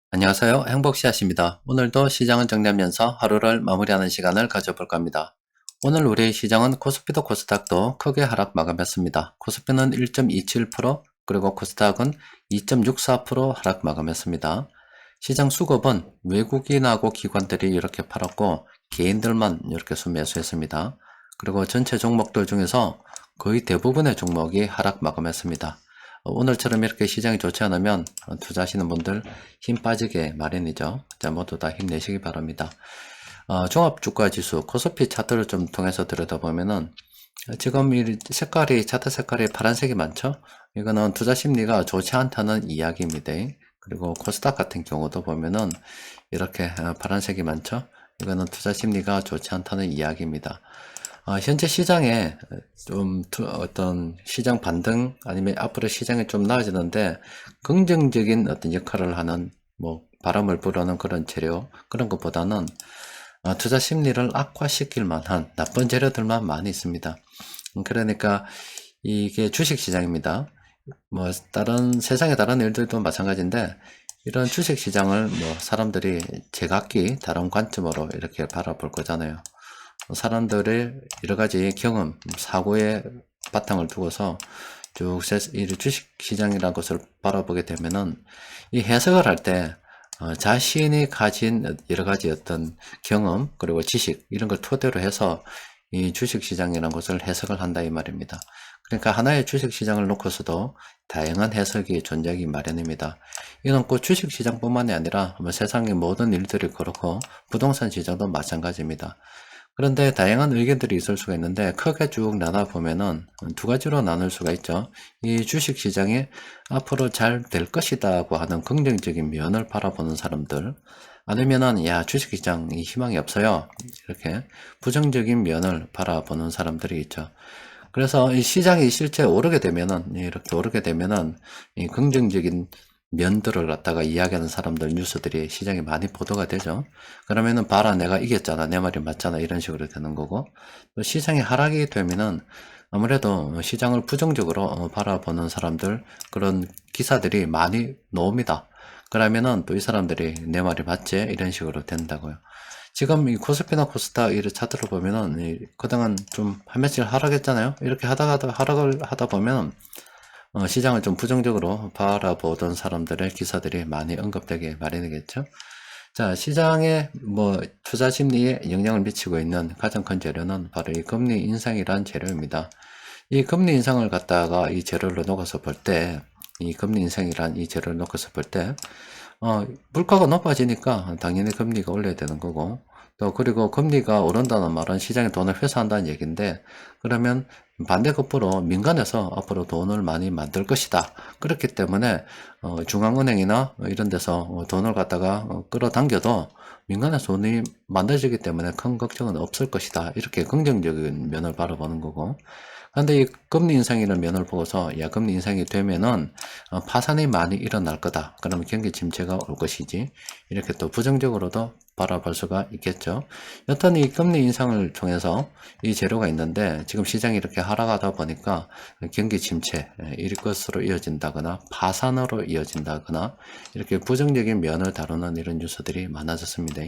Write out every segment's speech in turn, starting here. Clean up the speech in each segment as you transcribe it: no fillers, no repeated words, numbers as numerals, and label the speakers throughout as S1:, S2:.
S1: 안녕하세요. 행복씨앗입니다. 오늘도 시장을 정리하면서 하루를 마무리하는 시간을 가져볼까 합니다. 오늘 우리 시장은 코스피도 코스닥도 크게 하락 마감했습니다. 코스피는 1.27%, 그리고 코스닥은 2.64% 하락 마감했습니다. 시장 수급은 외국인하고 기관들이 이렇게 팔았고 개인들만 이렇게 매수했습니다. 그리고 전체 종목들 중에서 거의 대부분의 종목이 하락 마감했습니다. 오늘처럼 이렇게 시장이 좋지 않으면 투자하시는 분들 힘 빠지게 마련이죠. 자, 모두 다 힘내시기 바랍니다. 종합주가지수 코스피 차트를 좀 통해서 들여다보면은 지금 이 색깔이 차트 색깔이 파란색이 많죠. 이거는 투자 심리가 좋지 않다는 이야기입니다. 그리고 코스닥 같은 경우도 보면은 이렇게 파란색이 많죠. 이거는 투자 심리가 좋지 않다는 이야기입니다. 현재 시장에 좀 어떤 시장 반등 아니면 앞으로 시장이 좀 나아지는데 긍정적인 어떤 역할을 하는 뭐 바람을 불어는 그런 재료 그런 것보다는 투자 심리를 악화시킬 만한 나쁜 재료들만 많이 있습니다. 그러니까 이게 주식 시장입니다. 뭐 다른 세상의 다른 일들도 마찬가지인데 이런 주식 시장을 뭐 사람들이 제각기 다른 관점으로 이렇게 바라볼 거잖아요. 사람들의 여러 가지 경험, 사고의 바탕을 두고서 쭉 이 주식 시장이라는 것을 바라보게 되면은 이 해석을 할 때 자신이 가진 여러 가지 어떤 경험 그리고 지식 이런 걸 토대로 해서 이 주식 시장이라는 것을 해석을 한다 이 말입니다. 그러니까 하나의 주식 시장을 놓고서도 다양한 해석이 존재하기 마련입니다. 이건 꼭 주식 시장뿐만이 아니라 뭐 세상의 모든 일들이 그렇고 부동산 시장도 마찬가지입니다. 그런데 다양한 의견들이 있을 수가 있는데 크게 쭉 나눠보면은 두 가지로 나눌 수가 있죠. 이 주식시장이 앞으로 잘 될 것이다고 하는 긍정적인 면을 바라보는 사람들, 아니면은 야 주식시장이 희망이 없어요, 이렇게 부정적인 면을 바라보는 사람들이 있죠. 그래서 이 시장이 실제 오르게 되면은 이렇게 오르게 되면은 이 긍정적인 면들을 갖다가 이야기하는 사람들 뉴스들이 시장에 많이 보도가 되죠. 그러면은 봐라 내가 이겼잖아 내 말이 맞잖아 이런 식으로 되는 거고, 또 시장이 하락이 되면은 아무래도 시장을 부정적으로 바라보는 사람들 그런 기사들이 많이 나옵니다. 그러면은 또 이 사람들이 내 말이 맞지 이런 식으로 된다고요. 지금 이 코스피나 코스닥 이 차트를 보면은 그동안 좀 한 며칠 하락했잖아요. 이렇게 하다가 하락을 하다 보면 시장을 좀 부정적으로 바라보던 사람들의 기사들이 많이 언급되게 마련이겠죠. 자, 시장에 뭐 투자 심리에 영향을 미치고 있는 가장 큰 재료는 바로 이 금리 인상이란 재료입니다. 이 금리 인상을 갖다가 이 재료를 놓고서 볼 때, 이 금리 인상이란 이 재료를 놓고서 볼 때, 물가가 높아지니까 당연히 금리가 올려야 되는 거고, 또 그리고 금리가 오른다는 말은 시장에 돈을 회수한다는 얘기인데, 그러면 반대급부로 민간에서 앞으로 돈을 많이 만들 것이다. 그렇기 때문에 중앙은행이나 이런 데서 돈을 갖다가 끌어당겨도 민간에서 돈이 만들어지기 때문에 큰 걱정은 없을 것이다. 이렇게 긍정적인 면을 바라보는 거고, 근데 이 금리 인상이라는 면을 보고서 야 금리 인상이 되면은 파산이 많이 일어날 거다. 그러면 경기 침체가 올 것이지. 이렇게 또 부정적으로도 바라볼 수가 있겠죠. 여튼 이 금리 인상을 통해서 이 재료가 있는데 지금 시장이 이렇게 하락하다 보니까 경기 침체 이럴 것으로 이어진다거나 파산으로 이어진다거나 이렇게 부정적인 면을 다루는 이런 뉴스들이 많아졌습니다.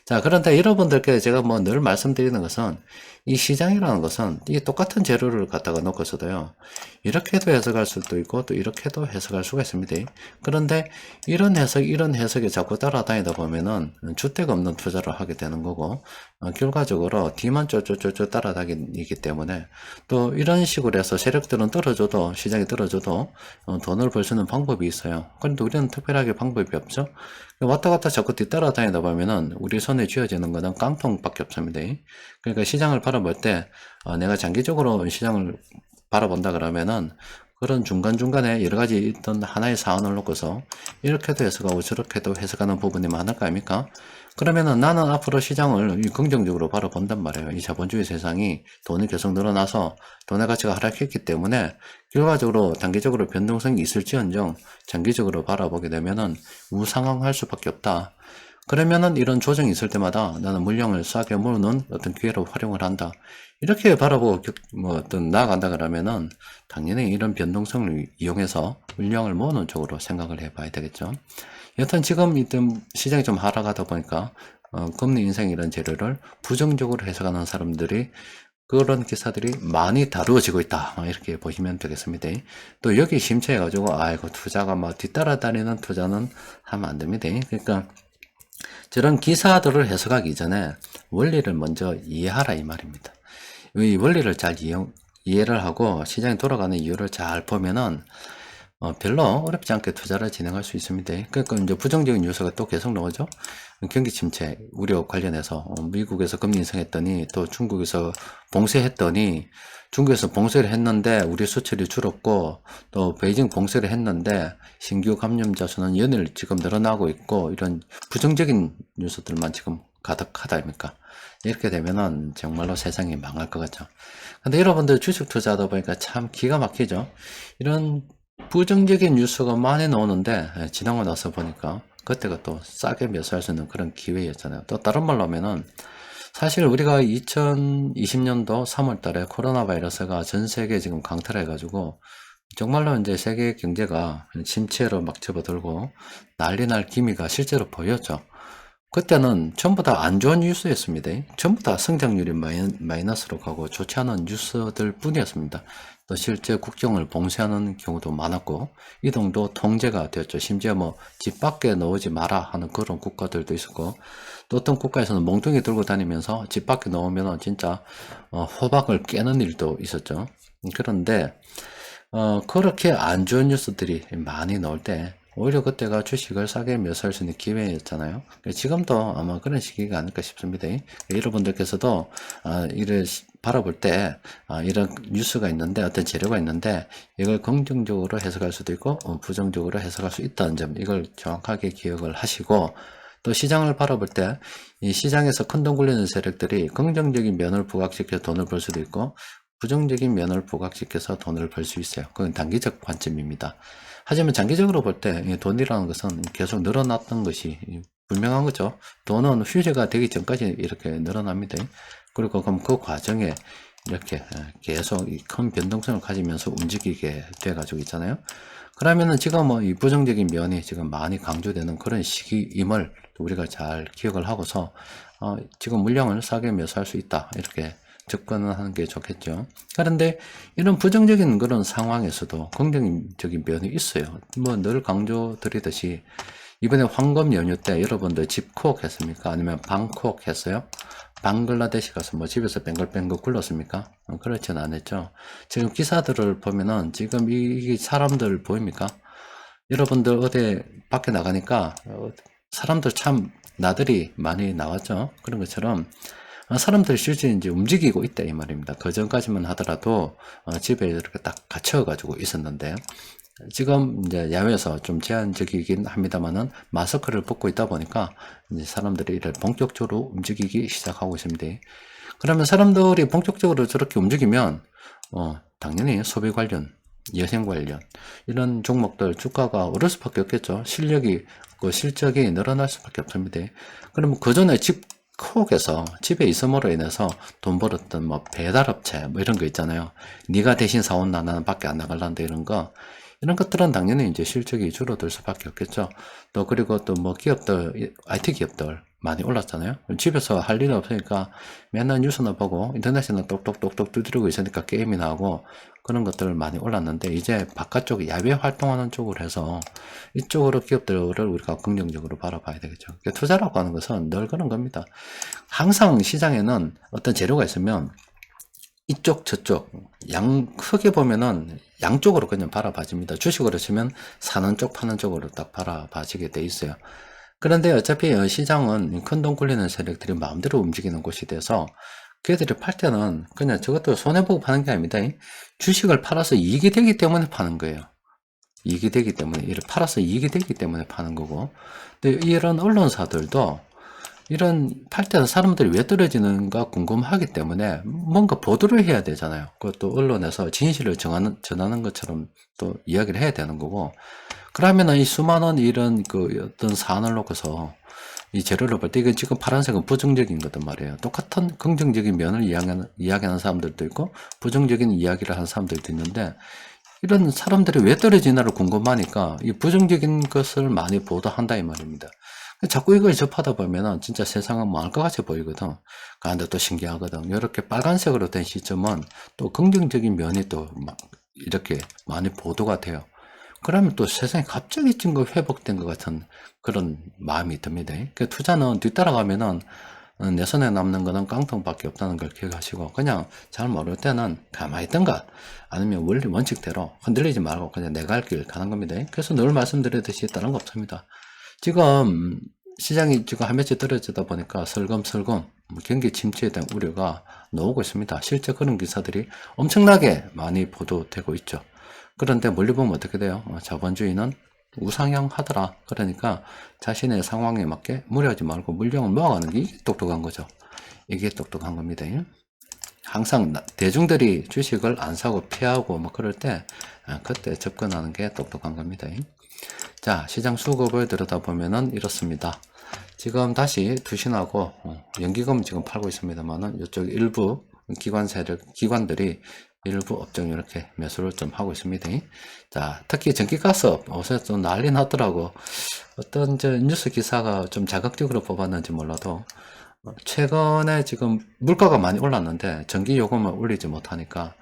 S1: 자, 그런데 여러분들께 제가 뭐 늘 말씀드리는 것은 이 시장이라는 것은 이 똑같은 재료를 갖다가 놓고서도요, 이렇게도 해석할 수도 있고 또 이렇게도 해석할 수가 있습니다. 그런데 이런 해석, 이런 해석에 자꾸 따라다니다 보면은 주택 없는 투자를 하게 되는 거고, 결과적으로 뒤만 쫄쫄쫄쫄 따라다니기 때문에 또 이런 식으로 해서 세력들은 떨어져도, 시장이 떨어져도 돈을 벌 수 있는 방법이 있어요. 그런데 우리는 특별하게 방법이 없죠. 왔다 갔다 자꾸 뒤따라다니다 보면은 우리 손에 쥐어지는 거는 깡통밖에 없습니다. 그러니까 시장을 바라볼 때 내가 장기적으로 시장을 바라본다 그러면은 그런 중간중간에 여러 가지 있던 하나의 사안을 놓고서 이렇게도 해석하고 저렇게도 해석하는 부분이 많을 거 아닙니까? 그러면은 나는 앞으로 시장을 긍정적으로 바라본단 말이에요. 이 자본주의 세상이 돈이 계속 늘어나서 돈의 가치가 하락했기 때문에 결과적으로 단기적으로 변동성이 있을지언정 장기적으로 바라보게 되면은 우상향할 수밖에 없다. 그러면은 이런 조정이 있을 때마다 나는 물량을 싸게 모으는 어떤 기회로 활용을 한다. 이렇게 바라보고 뭐 어떤 나아간다 그러면은 당연히 이런 변동성을 이용해서 물량을 모으는 쪽으로 생각을 해봐야 되겠죠. 여튼 지금 이런 시장이 좀 하락하다 보니까 금리 인상 이런 재료를 부정적으로 해석하는 사람들이 그런 기사들이 많이 다루어지고 있다. 이렇게 보시면 되겠습니다. 또 여기 심취해가지고 아이고 투자가 막 뒤따라다니는 투자는 하면 안 됩니다. 그러니까 저런 기사들을 해석하기 전에 원리를 먼저 이해하라 이 말입니다. 이 원리를 잘 이해를 하고 시장이 돌아가는 이유를 잘 보면은 별로 어렵지 않게 투자를 진행할 수 있습니다. 그러니까 이제 부정적인 요소가 또 계속 나오죠. 경기 침체 우려 관련해서 미국에서 금리 인상했더니 또 중국에서 봉쇄했더니 중국에서 봉쇄를 했는데 우리 수출이 줄었고 또 베이징 봉쇄를 했는데 신규 감염자 수는 연일 지금 늘어나고 있고 이런 부정적인 요소들만 지금 가득하다 아닙니까? 이렇게 되면은 정말로 세상이 망할 것 같죠. 근데 여러분들 주식 투자하다 보니까 참 기가 막히죠. 이런 부정적인 뉴스가 많이 나오는데 지나고 나서 보니까 그때가 또 싸게 매수할 수 있는 그런 기회였잖아요. 또 다른 말로 하면은 사실 우리가 2020년도 3월 달에 코로나 바이러스가 전 세계에 지금 강타를 해가지고 정말로 이제 세계 경제가 침체로 막 접어들고 난리 날 기미가 실제로 보였죠. 그때는 전부 다 안 좋은 뉴스였습니다. 전부 다 성장률이 마이너스로 가고 좋지 않은 뉴스들 뿐이었습니다. 또 실제 국경을 봉쇄하는 경우도 많았고 이동도 통제가 되었죠. 심지어 뭐 집 밖에 나오지 마라 하는 그런 국가들도 있었고 또 어떤 국가에서는 몽둥이 들고 다니면서 집 밖에 나오면 진짜 호박을 깨는 일도 있었죠. 그런데 그렇게 안 좋은 뉴스들이 많이 나올 때 오히려 그때가 주식을 싸게 매수할 수 있는 기회였잖아요. 지금도 아마 그런 시기가 아닐까 싶습니다. 여러분들께서도 이를 바라볼 때 이런 뉴스가 있는데 어떤 재료가 있는데 이걸 긍정적으로 해석할 수도 있고 부정적으로 해석할 수 있다는 점 이걸 정확하게 기억을 하시고 또 시장을 바라볼 때 이 시장에서 큰돈 굴리는 세력들이 긍정적인 면을 부각시켜 돈을 벌 수도 있고 부정적인 면을 부각시켜서 돈을 벌 수 있어요. 그건 단기적 관점입니다. 하지만 장기적으로 볼 때 돈이라는 것은 계속 늘어났던 것이 분명한 거죠. 돈은 휴지가 되기 전까지 이렇게 늘어납니다. 그리고 그럼 그 과정에 이렇게 계속 큰 변동성을 가지면서 움직이게 돼가지고 있잖아요. 그러면은 지금 뭐 이 부정적인 면이 지금 많이 강조되는 그런 시기임을 우리가 잘 기억을 하고서 지금 물량을 싸게 매수할 수 있다 이렇게 접근을 하는 게 좋겠죠. 그런데 이런 부정적인 그런 상황에서도 긍정적인 면이 있어요. 뭐 늘 강조드리듯이 이번에 황금 연휴 때 여러분들 집콕 했습니까? 아니면 방콕 했어요? 방글라데시 가서 뭐 집에서 뱅글뱅글 굴렀습니까? 그렇진 않았죠. 지금 기사들을 보면은 지금 이 사람들 보입니까? 여러분들 어디 밖에 나가니까 사람들 참 나들이 많이 나왔죠. 그런 것처럼 사람들이 실제 이제 움직이고 있다 이 말입니다. 그 전까지만 하더라도 집에 이렇게 딱 갇혀가지고 있었는데 지금 이제 야외에서 좀 제한적이긴 합니다만은 마스크를 벗고 있다 보니까 이제 사람들이 이를 본격적으로 움직이기 시작하고 있습니다. 그러면 사람들이 본격적으로 저렇게 움직이면 당연히 소비 관련, 여행 관련 이런 종목들 주가가 오를 수밖에 없겠죠. 실적이 늘어날 수밖에 없습니다. 그러면 그 전에 콕에서 집에 있음으로 인해서 돈 벌었던 뭐 배달업체 뭐 이런 거 있잖아요. 네가 대신 사온 나는 밖에 안 나갈란다 이런 것들은 당연히 이제 실적이 줄어들 수밖에 없겠죠. 또 그리고 또 뭐 기업들 IT 기업들 많이 올랐잖아요. 집에서 할 일이 없으니까 맨날 뉴스나 보고 인터넷이나 똑똑똑똑 두드리고 있으니까 게임이나 하고 그런 것들 많이 올랐는데 이제 바깥쪽 야외 활동하는 쪽으로 해서 이쪽으로 기업들을 우리가 긍정적으로 바라봐야 되겠죠. 투자라고 하는 것은 늘 그런 겁니다. 항상 시장에는 어떤 재료가 있으면 이쪽 저쪽 크게 보면은 양쪽으로 그냥 바라봐집니다. 주식으로 치면 사는 쪽 파는 쪽으로 딱 바라봐지게 돼 있어요. 그런데 어차피 시장은 큰 돈 굴리는 세력들이 마음대로 움직이는 곳이 돼서 걔들이 팔 때는 그냥 저것도 손해보고 파는 게 아닙니다. 주식을 팔아서 이익이 되기 때문에 파는 거예요. 이익이 되기 때문에, 이를 팔아서 이익이 되기 때문에 파는 거고. 근데 이런 언론사들도 이런 팔 때는 사람들이 왜 떨어지는가 궁금하기 때문에 뭔가 보도를 해야 되잖아요. 그것도 언론에서 진실을 전하는 것처럼 또 이야기를 해야 되는 거고. 그러면은 이 수많은 이런 어떤 사안을 놓고서 이 재료를 볼 때 이게 지금 파란색은 부정적인 거단 말이에요. 똑같은 긍정적인 면을 이야기하는 사람들도 있고 부정적인 이야기를 하는 사람들도 있는데 이런 사람들이 왜 떨어지나를 궁금하니까 이 부정적인 것을 많이 보도한다 이 말입니다. 자꾸 이걸 접하다 보면은 진짜 세상은 망할 것 같이 보이거든. 그런데 또 신기하거든. 이렇게 빨간색으로 된 시점은 또 긍정적인 면이 또 막 이렇게 많이 보도가 돼요. 그러면 또 세상이 갑자기 증거 회복된 것 같은 그런 마음이 듭니다. 그 투자는 뒤따라가면은 내 손에 남는 거는 깡통밖에 없다는 걸 기억하시고 그냥 잘 모를 때는 가만히 있던가 아니면 원리 원칙대로 흔들리지 말고 그냥 내가 할 길 가는 겁니다. 그래서 늘 말씀드렸듯이 다른 거 없습니다. 지금 시장이 지금 한 며칠 떨어지다 보니까 슬금슬금 경기 침체에 대한 우려가 나오고 있습니다. 실제 그런 기사들이 엄청나게 많이 보도되고 있죠. 그런데 멀리 보면 어떻게 돼요? 자본주의는 우상향 하더라. 그러니까 자신의 상황에 맞게 무리하지 말고 물량을 모아가는 게 이게 똑똑한 거죠. 이게 똑똑한 겁니다. 항상 대중들이 주식을 안 사고 피하고 뭐 그럴 때 그때 접근하는 게 똑똑한 겁니다. 자, 시장 수급을 들여다보면은 이렇습니다. 지금 다시 투신하고 연기금 지금 팔고 있습니다만은 이쪽 일부 기관들이 일부 업종 이렇게 매수를 좀 하고 있습니다. 자, 특히 전기가스 요새 좀 난리 났더라고. 어떤 뉴스 기사가 좀 자극적으로 뽑았는지 몰라도 최근에 지금 물가가 많이 올랐는데 전기 요금을 올리지 못하니까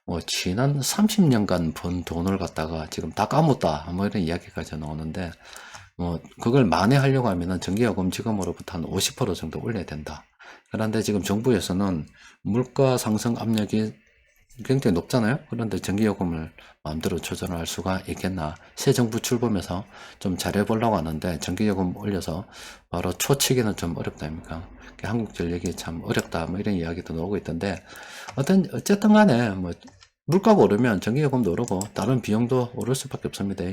S1: 뭐 지난 30년간 번 돈을 갖다가 지금 다 까먹다 뭐 이런 이야기까지 나오는데 뭐 그걸 만회하려고 하면은 전기요금 지금으로부터 한 50% 정도 올려야 된다. 그런데 지금 정부에서는 물가 상승 압력이 굉장히 높잖아요. 그런데 전기요금을 마음대로 조절할 수가 있겠나. 새 정부 출범해서 좀 잘해보려고 하는데 전기요금 올려서 바로 초치기는 좀 어렵다 아닙니까? 한국전력이 참 어렵다 뭐 이런 이야기도 나오고 있던데 어쨌든 간에 뭐 물가가 오르면 전기요금도 오르고 다른 비용도 오를 수밖에 없습니다.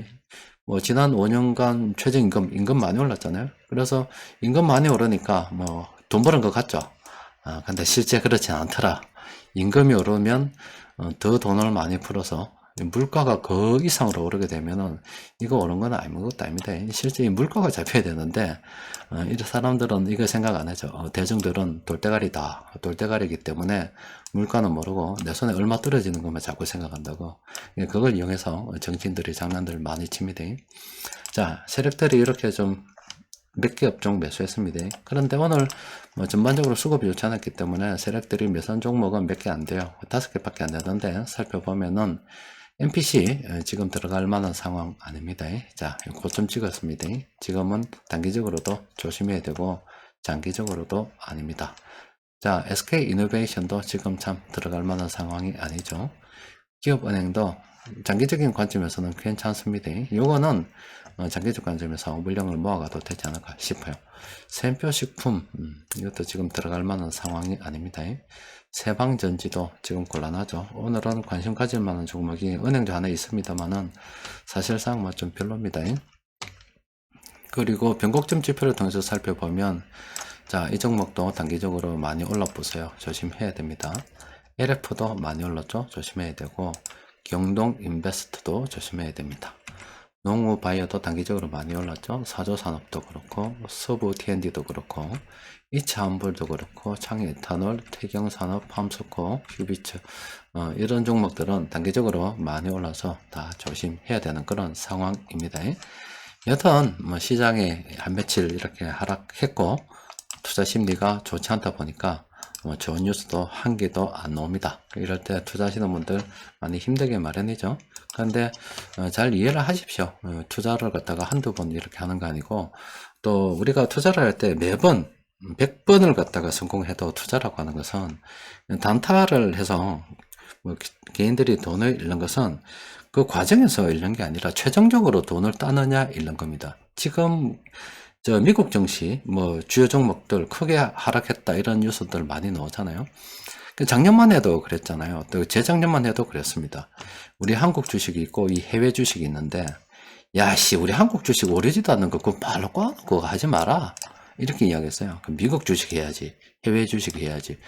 S1: 뭐 지난 5년간 최저임금 임금 많이 올랐잖아요. 그래서 임금 많이 오르니까 뭐 돈 버는 것 같죠. 근데 실제 그렇지 않더라. 임금이 오르면 더 돈을 많이 풀어서 물가가 그 이상으로 오르게 되면은 이거 오른 건 아무것도 아닙니다. 실제 이 물가가 잡혀야 되는데 이 사람들은 이거 생각 안 하죠. 대중들은 돌대가리다. 돌대가리이기 때문에 물가는 모르고 내 손에 얼마 떨어지는 것만 자꾸 생각한다고. 그걸 이용해서 정치인들이 장난들을 많이 칩니다. 자, 세력들이 이렇게 좀 몇 개 업종 매수했습니다. 그런데 오늘 뭐 전반적으로 수급이 좋지 않았기 때문에 세력들이 매수한 종목은 몇 개 안 돼요. 5개밖에 안 되는데 살펴보면은 MPC 지금 들어갈 만한 상황 아닙니다. 자, 고점 찍었습니다. 지금은 단기적으로도 조심해야 되고 장기적으로도 아닙니다. 자, SK이노베이션도 지금 참 들어갈 만한 상황이 아니죠. 기업은행도 장기적인 관점에서는 괜찮습니다. 요거는 장기적 관점에서 물량을 모아가도 되지 않을까 싶어요. 샘표식품 이것도 지금 들어갈 만한 상황이 아닙니다. 세방전지도 지금 곤란하죠. 오늘은 관심 가질 만한 종목이 은행도 하나 있습니다만은 사실상 뭐 좀 별로입니다. 그리고 변곡점 지표를 통해서 살펴보면 자, 이 종목도 단기적으로 많이 올라보세요. 조심해야 됩니다. LF도 많이 올랐죠. 조심해야 되고 경동 인베스트도 조심해야 됩니다. 농우 바이오도 단기적으로 많이 올랐죠. 사조산업도 그렇고 서부 T&D도 그렇고 이차환불도 그렇고 창에탄올, 태경산업, 팜스코, 휴비츠 이런 종목들은 단기적으로 많이 올라서 다 조심해야 되는 그런 상황입니다. 여튼 뭐 시장에 한 며칠 이렇게 하락했고 투자 심리가 좋지 않다 보니까 뭐 좋은 뉴스도 한 개도 안 나옵니다. 이럴 때 투자하시는 분들 많이 힘들게 마련이죠. 그런데 잘 이해를 하십시오. 투자를 갖다가 한두 번 이렇게 하는 거 아니고 또 우리가 투자를 할 때 매번 100번을 갖다가 성공해도 투자라고 하는 것은 단타를 해서 뭐 개인들이 돈을 잃는 것은 그 과정에서 잃는 게 아니라 최종적으로 돈을 따느냐 잃는 겁니다. 지금 미국 증시 뭐 주요 종목들 크게 하락했다 이런 뉴스들 많이 나오잖아요. 작년만 해도 그랬잖아요. 또 재작년만 해도 그랬습니다. 우리 한국 주식이 있고 이 해외 주식이 있는데 야씨 우리 한국 주식 오르지도 않는 거 그거 말로 꺼놓고 하지 마라 이렇게 이야기했어요. 미국 주식 해야지 해외 주식 해야지.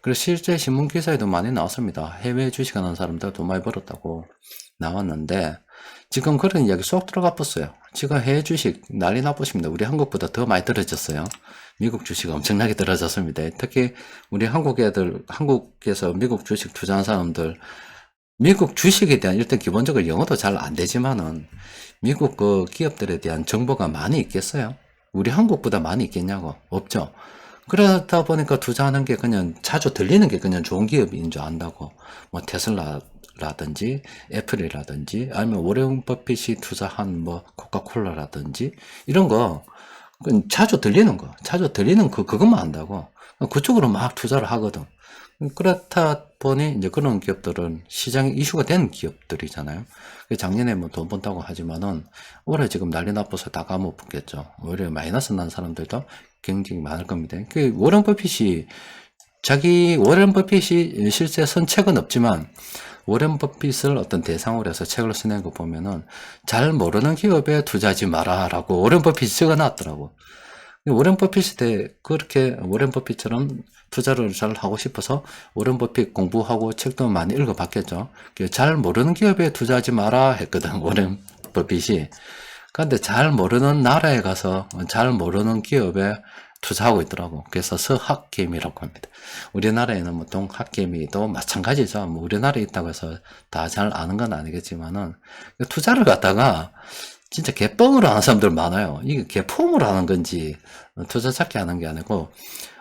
S1: 그래서 실제 신문 기사에도 많이 나왔습니다. 해외 주식하는 사람들 돈 많이 벌었다고 나왔는데 지금 그런 이야기 쏙 들어가 봤어요. 지금 해외 주식 난리 나쁘십니다. 우리 한국보다 더 많이 떨어졌어요. 미국 주식 엄청나게 떨어졌습니다. 특히 우리 한국 애들, 한국에서 미국 주식 투자한 사람들 미국 주식에 대한 일단 기본적으로 영어도 잘 안 되지만은 미국 그 기업들에 대한 정보가 많이 있겠어요? 우리 한국보다 많이 있겠냐고? 없죠. 그러다 보니까 투자하는 게 그냥 자주 들리는 게 그냥 좋은 기업인 줄 안다고. 뭐 테슬라라든지 애플이라든지 아니면 워렌 버핏이 투자한 뭐 코카콜라라든지 이런 거 그건 자주 들리는 거, 자주 들리는 그것만 안다고. 그쪽으로 막 투자를 하거든. 그렇다 보니 이제 그런 기업들은 시장에 이슈가 된 기업들이잖아요. 작년에 뭐 돈 번다고 하지만은 올해 지금 난리 나빠서 다 까먹겠죠. 올해 마이너스 난 사람들도 굉장히 많을 겁니다. 그 워렌 버핏이 실제 쓴 책은 없지만 워렌 버핏을 어떤 대상으로 해서 책을 쓰는 거 보면은 잘 모르는 기업에 투자하지 마라라고 워렌 버핏이 적어놨더라고. 워렌 버핏이 그렇게 워렌 버핏처럼 투자를 잘 하고 싶어서 워렌 버핏 공부하고 책도 많이 읽어봤겠죠. 잘 모르는 기업에 투자하지 마라 했거든, 워렌 버핏이. 그런데 잘 모르는 나라에 가서 잘 모르는 기업에 투자하고 있더라고. 그래서 서학개미라고 합니다. 우리나라에는 뭐 동학개미도 마찬가지죠. 뭐 우리나라에 있다고 해서 다 잘 아는 건 아니겠지만은 투자를 갖다가 진짜 개뻥으로 하는 사람들 많아요. 이게 개폼으로 하는 건지 투자 찾기 하는 게 아니고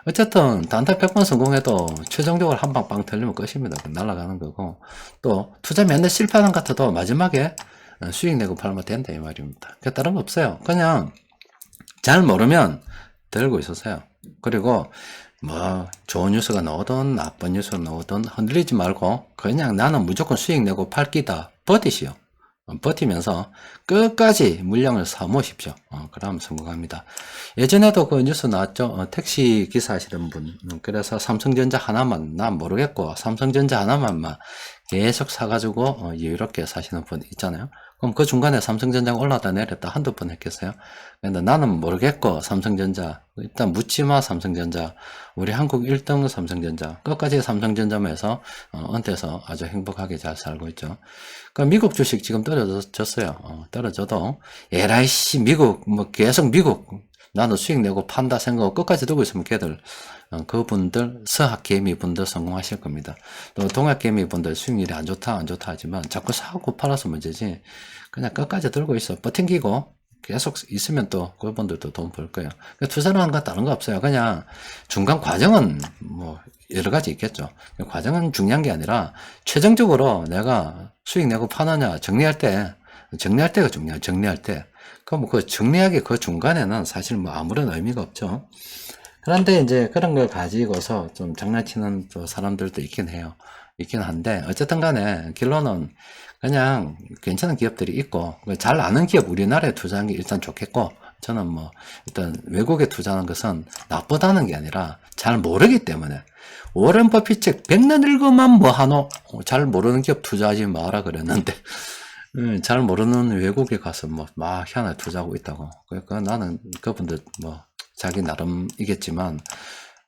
S1: 어쨌든 단타 100번 성공해도 최종적으로 한 방 빵 틀리면 끝입니다. 날아가는 거고 또 투자 맨날 실패하는 것 같아도 마지막에 수익 내고 팔면 된다 이 말입니다. 다른 거 없어요. 그냥 잘 모르면 들고 있었어요. 그리고 뭐 좋은 뉴스가 나오든 나쁜 뉴스가 나오든 흔들리지 말고 그냥 나는 무조건 수익 내고 팔 끼다 버티시오. 버티면서 끝까지 물량을 사모으십시오. 그러면 성공합니다. 예전에도 그 뉴스 나왔죠. 택시 기사 하시던 분. 그래서 삼성전자 하나만, 난 모르겠고, 삼성전자 하나만 계속 사가지고, 여유롭게 사시는 분 있잖아요. 그럼 그 중간에 삼성전자가 올라다 내렸다 한두 번 했겠어요? 근데 나는 모르겠고, 삼성전자. 일단 묻지마, 삼성전자. 우리 한국 1등 삼성전자. 끝까지 삼성전자만 해서, 은퇴해서 아주 행복하게 잘 살고 있죠. 그 미국 주식 지금 떨어졌어요. 떨어져도, 에라이 씨, 미국, 뭐 계속 미국. 나는 수익 내고 판다 생각하고 끝까지 들고 있으면 걔들, 그분들, 서학개미 분들 성공하실 겁니다. 또 동학개미 분들 수익률이 안 좋다 하지만 자꾸 사고 팔아서 문제지. 그냥 끝까지 들고 있어. 버팅기고 계속 있으면 또 그분들도 돈 벌 거예요. 투자를 하는 건 다른 거 없어요. 그냥 중간 과정은 뭐 여러 가지 있겠죠. 과정은 중요한 게 아니라 최종적으로 내가 수익 내고 파느냐 정리할 때가 중요해요. 정리할 때. 그럼 그 정리하기 그 중간에는 사실 뭐 아무런 의미가 없죠. 그런데 이제 그런 걸 가지고서 좀 장난치는 또 사람들도 있긴 해요. 있긴 한데, 어쨌든 간에 결론은 그냥 괜찮은 기업들이 있고, 잘 아는 기업 우리나라에 투자하는 게 일단 좋겠고, 저는 뭐, 일단 외국에 투자하는 것은 나쁘다는 게 아니라 잘 모르기 때문에. 워렌 버핏 책 100년 읽으면 뭐 하노? 잘 모르는 기업 투자하지 마라 그랬는데, 잘 모르는 외국에 가서 뭐, 막 희한하게 투자하고 있다고. 그러니까 나는 그분들 뭐, 자기 나름이겠지만,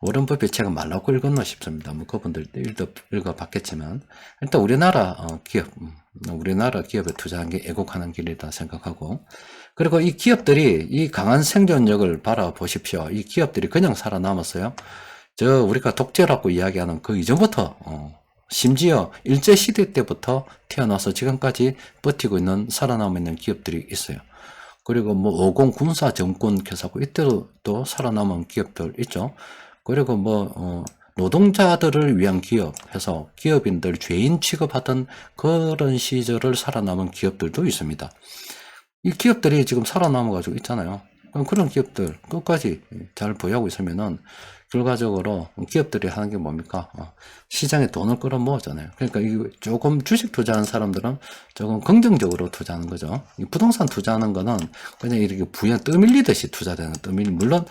S1: 워렌 버핏 책은 말라고 읽었나 싶습니다. 뭐 그분들 읽어봤겠지만, 일단 우리나라 우리나라 기업에 투자한 게 애국하는 길이다 생각하고, 그리고 이 기업들이 이 강한 생존력을 바라보십시오. 이 기업들이 그냥 살아남았어요. 우리가 독재라고 이야기하는 그 이전부터, 심지어 일제시대 때부터 태어나서 지금까지 버티고 있는, 살아남아 있는 기업들이 있어요. 그리고 뭐 50 군사 정권 개사고 이때도 또 살아남은 기업들 있죠. 그리고 뭐 노동자들을 위한 기업 해서 기업인들 죄인 취급하던 그런 시절을 살아남은 기업들도 있습니다. 이 기업들이 지금 살아남아 가지고 있잖아요. 그럼 그런 기업들 끝까지 잘 보유하고 있으면은 결과적으로 기업들이 하는 게 뭡니까? 시장에 돈을 끌어모으잖아요. 그러니까 이 조금 주식 투자하는 사람들은 조금 긍정적으로 투자하는 거죠. 이 부동산 투자하는 거는 그냥 이렇게 떠밀리듯이 투자되는, 물론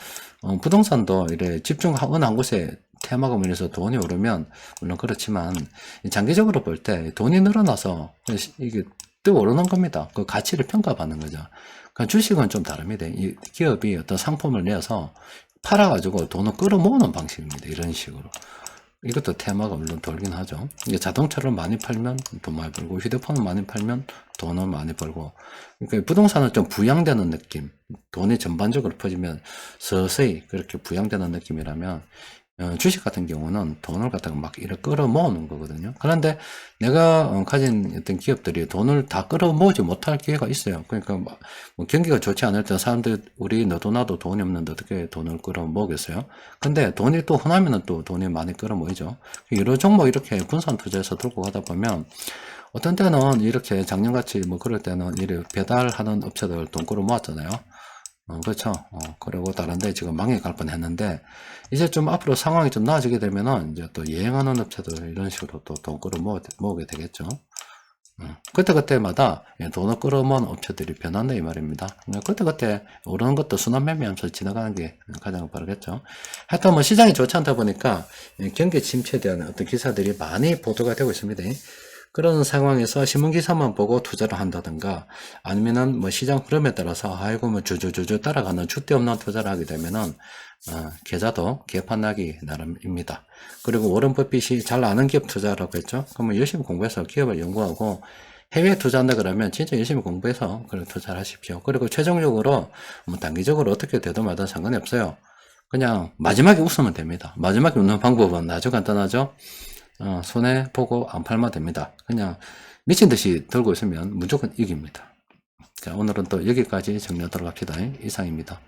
S1: 부동산도 이래 어느 한 곳에 테마가 밀려서 돈이 오르면 물론 그렇지만 장기적으로 볼 때 돈이 늘어나서 이게 떠오르는 겁니다. 그 가치를 평가받는 거죠. 그러니까 주식은 좀 다릅니다. 이 기업이 어떤 상품을 내서 팔아가지고 돈을 끌어모으는 방식입니다. 이런 식으로. 이것도 테마가 물론 돌긴 하죠. 이게 자동차를 많이 팔면 돈 많이 벌고, 휴대폰을 많이 팔면 돈을 많이 벌고, 그러니까 부동산은 좀 부양되는 느낌, 돈이 전반적으로 퍼지면 서서히 그렇게 부양되는 느낌이라면, 주식 같은 경우는 돈을 갖다가 막 이렇게 끌어 모으는 거거든요. 그런데 내가 가진 어떤 기업들이 돈을 다 끌어 모으지 못할 기회가 있어요. 그러니까 뭐 경기가 좋지 않을 때 사람들, 우리 너도 나도 돈이 없는데 어떻게 돈을 끌어 모으겠어요? 근데 돈이 또 흔하면은 또 돈이 많이 끌어 모이죠. 여러 종목 이렇게 분산 투자해서 들고 가다 보면 어떤 때는 이렇게 작년같이 뭐 그럴 때는 이렇게 배달하는 업체들 돈 끌어 모았잖아요. 그렇죠. 그리고 다른 데 지금 망해갈 뻔 했는데, 이제 좀 앞으로 상황이 좀 나아지게 되면은, 이제 또 여행하는 업체들 이런 식으로 또 돈 끌어 모으게 되겠죠. 그때그때마다 돈을 끌어모은 업체들이 변한다 이 말입니다. 그때그때 오르는 것도 순환매매하면서 지나가는 게 가장 빠르겠죠. 하여튼 뭐 시장이 좋지 않다 보니까 경기 침체에 대한 어떤 기사들이 많이 보도가 되고 있습니다. 그런 상황에서 신문기사만 보고 투자를 한다든가 아니면은 뭐 시장 흐름에 따라서 아이고 뭐 주주주주 따라가는 줏대 없는 투자를 하게 되면은 계좌도 개판나기 나름입니다. 그리고 워런 버핏이 잘 아는 기업 투자라고 했죠. 그러면 열심히 공부해서 기업을 연구하고 해외에 투자한다 그러면 진짜 열심히 공부해서 그런 투자를 하십시오. 그리고 최종적으로 뭐 단기적으로 어떻게 되든 말든 상관이 없어요. 그냥 마지막에 웃으면 됩니다. 마지막에 웃는 방법은 아주 간단하죠. 손해 보고 안 팔면 됩니다. 그냥 미친 듯이 들고 있으면 무조건 이깁니다. 자, 오늘은 또 여기까지 정리하도록 합시다. 이상입니다.